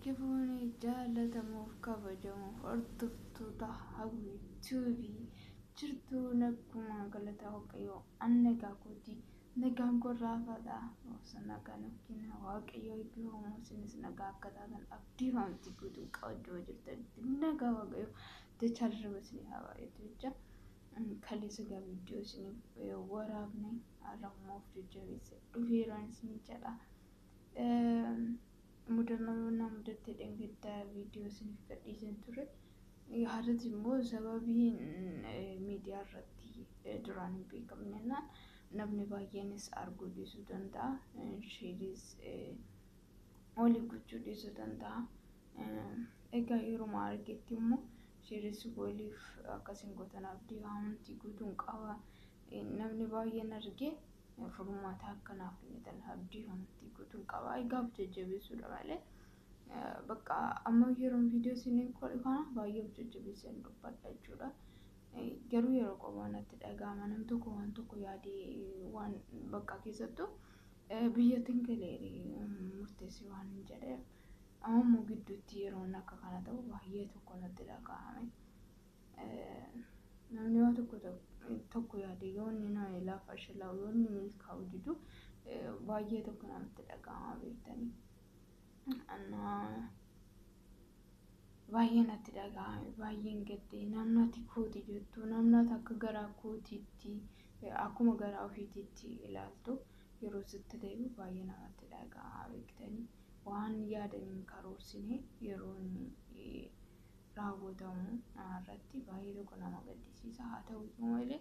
Dhaggeeffattoonni jaallatamuuf kabajamoo hordoftoota Hawwii TV jirtu nagumaa galataa Waaqayyoo annagaa kooti nagaan korraa fadhaa nagaan kenna Waaqayyoo eebbifamoo isinis nagaa akka taatan abdii hamti guutuu qabdoo jirtanitti nagaa Waaqayyoo dacharra basni hawaayatu jecha kaleessa gaa viidiyoo isiniif waraabne alamoof jajjabeesse dhufeeraan isin jedha. Mudannoo mudatti dhangiddaa viidiyoo isiniif gadhiisan ture haadhati immoo sababiin miidiyaa irratti duraan hin beekamneenaan namni baay'eenis arguu dhiisuu danda'a sheeris olii gochuu dhiisuu danda'a egaa yeruma argetti immoo sheeris waliif akkasiin gootan abdii amantii guutuun qaba namni baay'een argee furmaata akkanaaf kennitan abdii amantii guutuun qaba egaa jajjabeessuudha malee bakka amma yeroo viidiyoo isiniif godhu kana baay'ee jajjabeessan dubbadha jechuudha garuu yeroo qomaanatti dhaga'ama nam tokko waan tokko yaadee waan bakka keessattuu biyya tingaleeri murteessii waan hin jedheef ammoo gidduutti yeroo akka kana ta'u baay'ee tokko natti dhaga'ame namni waan tokko yaadee yoo inni nama laafa shilaa yoo inni milkaa'u didu baay'ee tokko namatti dhaga'ama beektanii anna baay'ee natti dhaga'ame baay'een gaddee namnati kooti jettu namnati akka garaa kootiitti akkuma garaa ofiitiitti ilaaltu yeroo sitti deebi'u baay'ee namatti dhaga'ama beektanii waan yaadaniin karoorsine yeroo raawwatamu irratti baay'ee tokko nama gaddisiisa haa ta'u malee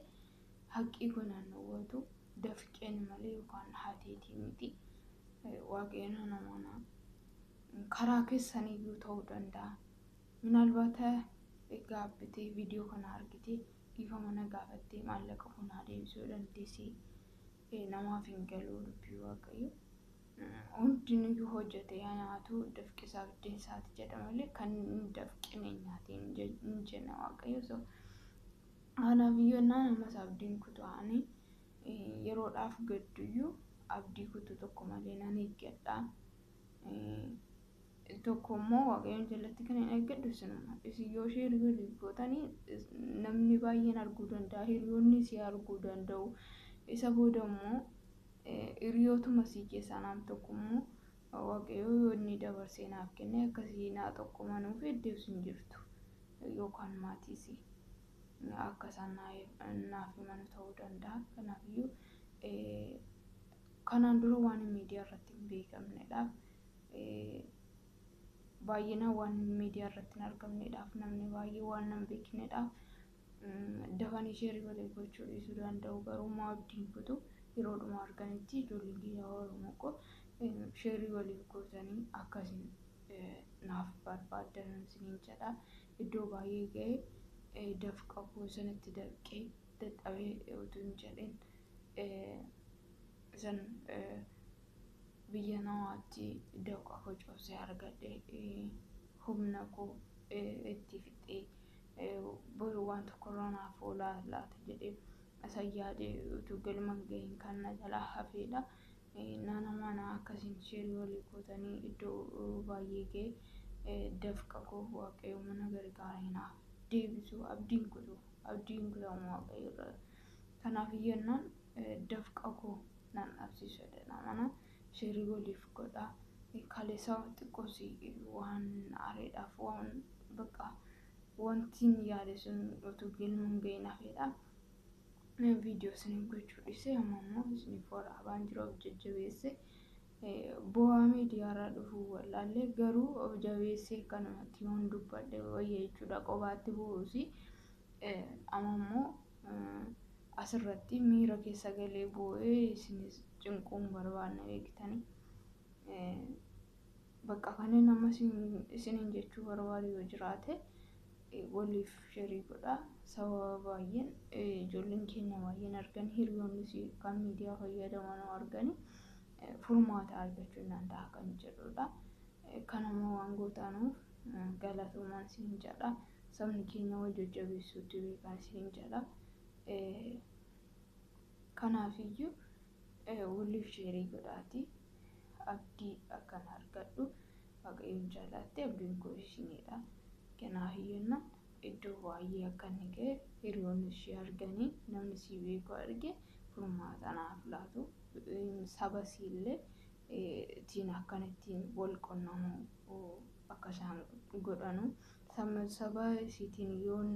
haqqii kun naannawwatu dafqeen malee yookaan haateetii miti waaqayyoon namoota karaa keessanii ta'uu danda'a minaalbaata gaabbitee viidiyoo kana argitee dhiifa mana gaafattee maallaqa funaa deebisuu dandeessee namaaf hin galuu dubbii waaqayyo hundinuu hojjete nyaatu dafqisaaf deessaati jedhamalee kan dafqine nyaatiin jenna waaqayyo so ana biyyoonnaa namas abdiin kutu'anii yeroodhaaf gadduyyuu abdii kutu tokko malee nan eeggadha tokko immoo waaqayyoon jalatti kan hin eeggadhu sinuma isin yoo sheerii waliif gootanii namni baay'een arguu danda'a hiriyoonni si arguu danda'u isa booda immoo hiriyootuma si keessaa nam tokko immoo waaqayyoo yoo inni dabarsee naaf kenne akkasii naa tokko manuuf heddeef sin jirtu yookaan maatiisi akka isaan naaf manu ta'uu danda'a kanaafiyyuu kanaan dura waan miidiyaa irratti hin beekamnedhaaf baay'ina waan miidiyaa irratti hin argamnedhaaf namni baay'ee waan nan beeknedhaaf dafanii sheerii walii gochuu dhiisuu danda'u garuu maa abdiin kutu yeroodhuma arganitti ijoolleen biyya Oromoo sheerii waliif gootanii akkasiin naaf barbaadan isiniin jedha iddoo baay'ee ga'ee dafqa sanatti dafqee dadhabee utuu hin jedhin san biyya namaatti dafqa coobsee argadhe humna koo itti fixee boru waan tokko irraa naaf oolaa laata jedhee asan yaadee utuu galman gahin kan na jalaa hafeedha naana mana akkasiin sheerii walii gootanii iddoo baay'ee ga'ee dafqa koo waaqayyo mana gargaaree naaf deebisuu abdiin kutamu waaqayyo irra kanaaf iyyannaan dafqa koo nan dhabsiisu jedha mana sheerii waliif godha kaleessa xiqqoosi waan aareedhaaf waan bakka wantiin yaade sun utuu galman gahin hafeedha video isiniif gochuu dhiisee ammoo isiniif waraabaan jiru jajjabeesse bu'aa miidiyaa irraa dhufuu wallaallee garuu jabeessee kanumatti yoon dubbadhe wayya jechuudha qobaatti bu'uusi ammoo asirratti miira keessa galee bu'ee isinis cinquun barbaanna beektanii bakka kanneen amma isiniin jechuu barbaadu yoo jiraate waliif sheerii godha sababa baay'een ijoolleen keenya baay'een argan hiriyoonnis kan miidiyaa fayyadaman argani furmaata argachuu hin danda'a kan jedhudha kanammoo waan gootaanuuf galatumaan isin jedha sabni keenya wal jajjabeessuutti beekan isin jedha kanaafiyyuu waliif sheerii godhaati abdii akkan argadhu waaqayyoon jaalatte abdiin koo isiniidha. Kanaafiyyuu iddoo baay'ee akka inni ga'e hiriyoonni ishee arganii namni si beeku arge furmaata naaf laatu saba siillee ittiin akkanattiin wal qunnamu akka isaan godhanu saba isiitiin yoon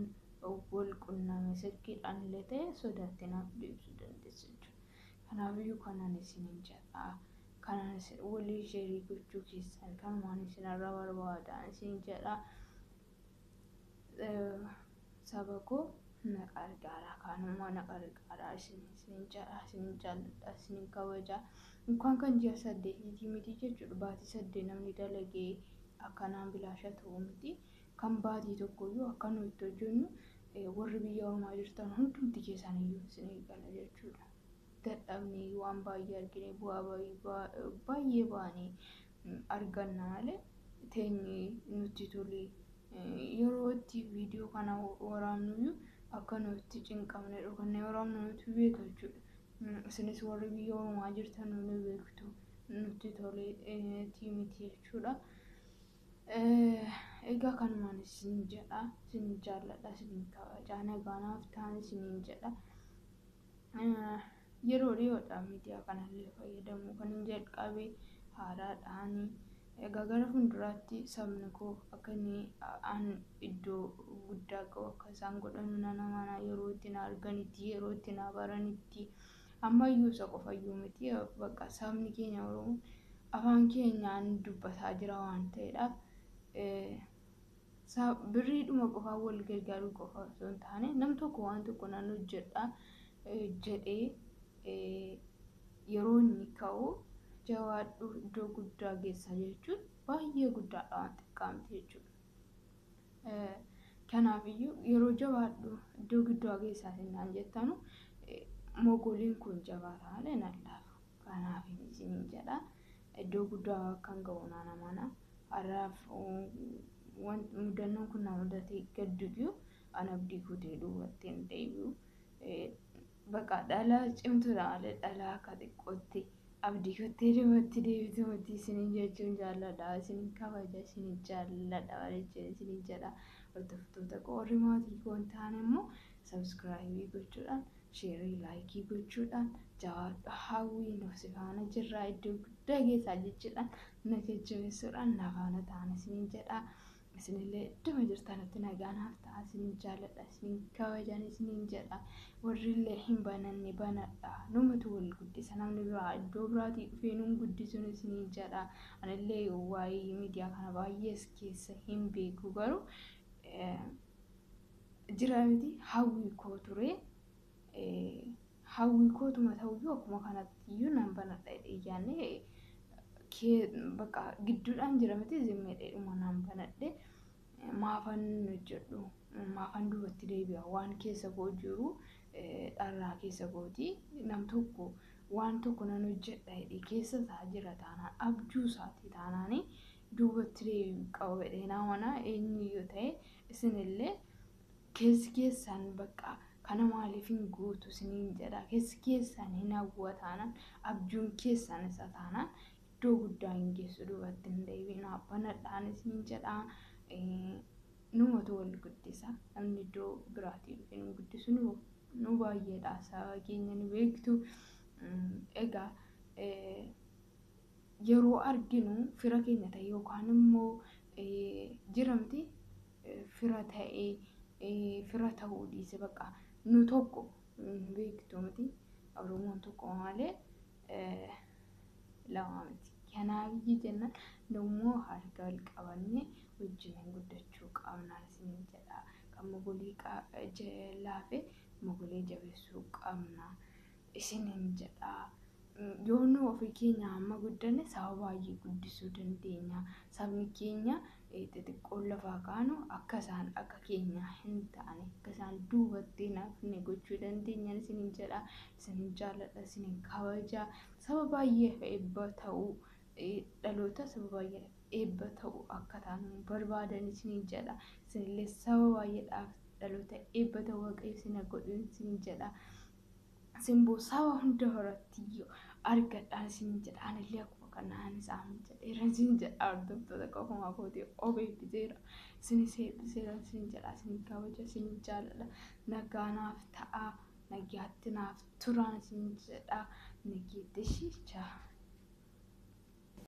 wal qunname silkiidhaan illee ta'e sodaattee naaf deebisuu dandeessu jechuudha. Kanaafiyyuu kanan isiniin jedha. Kanan walii sheerii gochuu keessan kanumaan isinirraa barbaadan isiniin jedha. Saba koo na gargaara kanuma na gargaara isiniin jedha isiniin jaalladha isiniin kabaja. Inkaan kan ji'a 8 miti jechuudha. Baatii 8 namni dalagee akkanaan bilaasha ta'u miti. Kan baatii tokkoyyuu akka nuyi itti hojjennu warri biyya ormaa jirtan hundumti keessaniyyuu isinii gala jechuudha. Dadhabnee waan baay'ee argine bu'aa baay'ee baanii arganna malee teenyee nutti tole yeroo itti viidiyoo kana waraabnuyyuu akka nuti cinqamne dhokannee waraabnu nuti beeka jechuudha. Isinis warri biyya ormaa jirtan nu beektu nutti tole miti jechuudha. Egaa kanumaan isiniin jedha isiniin jaalladha isiniin kabaja nagaanaaf ta'an isiniin jedha. Yeroo dhiyoodhaan miidiyaa kanallee fayyadamuu kan hin jalqabe haaraadhaan egaa gara fuulduraatti sabni koo akka inni iddoo guddaa qabu akka isaan godhanu nan amana yeroo itti na arganitti yeroo itti na baranitti ammayyuu isa qofayyuu miti bakka sabni keenya Oromoo afaan keenyaan dubbataa jira waan ta'eedhaaf birriidhuma qofaa wal gargaaruu qofa osoo hin taane nam tokko waan tokko nan hojjedha jedhee yeroo inni ka'u jawaadhu iddoo guddaa geessa jechuun baay'ee guddaadha waan xiqqaa miti jechuudha. Kanaafiyyuu yeroo jawaadhu iddoo guddaa geessaa jennaan jettanu mogoliin kun jabaata malee nan laafu. Kanaaf isiniin jedha iddoo guddaa kan ga'u naan amana. Har'aaf mudannoon kun na mudatee gadduudhu an abdii kutee duubatti hin deebi'u. Bakka dhalaa cimtuudha malee dhalaa akka xiqqootti abdii kuttee duubatti deebitu miti isiniin jechuun jaalladha isiniin kabaja isiniin jaalladha jechuun isiniin jedha. Hordoftoota koo warri maatii koo hin taane immoo sabskiraayibii gochuudhaan sheerii laayikii gochuudhaan jawaadhu hawwii nuti faana jirraa iddoo guddaa geessaa jechuudhaan na jajjabeessuudhaan na faana ta'an isiniin jedha. Isinillee idduma jirtanitti nagaanaaf ta'a isiniin jaalladha isiniin kabajan isiniin jedha. Warrillee hin bananne banadha numatu wal guddisa namni biraa iddoo biraatii dhufee nuun guddisuun isiniin jedha. Anillee waa'ee miidiyaa kana baay'ees keessa hin beeku garuu jira miti hawwii koo ture. Hawwii kootuma ta'uyyuu akkuma kanattiyyuu nan banadha iyyaanne bakka gidduudhaan jira miti zimmeedheedhuma nan banadhe maafan hojjedhu maafan duubatti deebi'a waan keessa koo jiru dharraa keessa kooti nam tokko waan tokko nan hojjedha jedhee keessa isaa jira taanaan abjuu isaati taanaanii duubatti deebi'u qaba jedhee naamana eenyuyyuu ta'e isinillee keessi keessan bakka kana maaliif hin guutu isiniin jedha keessi keessan hin hawwa taanaan abjuun keessan isa taanaan iddoo guddaa hin geessu duubatti hin deebiin banadhaan isiniin jedha. Numatu wal guddisa namni iddoo biraatii dhufe nu guddisu nu baay'eedha saba keenya ni beektu. Egaa yeroo arginu fira keenya ta'e yookaan immoo jiramti fira ta'uu dhiise bakka nu tokko beektu miti Oromoon tokko malee lama miti. Kanaafiyyuu jennaan immoo harka wal qabannee wajjin guddachuu qabna isiniin jedha. Kan mogolii laafe mogolee jabeessuu qabna isiniin jedha. Yoo nu ofii keenya amma guddanne saba baay'ee guddisuu dandeenya. Sabni keenya xixiqqoon lafaa kaanu akka isaan akka keenya hin taane akka isaan duubatti nafne gochuu dandeenya isiniin jedha. Isiniin jaalladha isiniin kabaja saba baay'ee eebba ta'uu dhaloota saba baay'ee eebba ta'uu akka taanu barbaadan isiniin jedha. Isinillee saba baay'eedhaaf dhaloota eebba ta'uu waaqayyo isin godhu isiniin jedha. Simboo saba hunda horattiyyuu argadhaan isiniin jedha. Anillee akkuma kanaan isaan jedheera isin jedha hordoftoota qofamaa kooti obeebbiseera isinis eebbiseera isin jedha isin kabaja isin jaalala nagaanaaf ta'a nagaatti naaf turaan isin jedha nageetti shiichaa.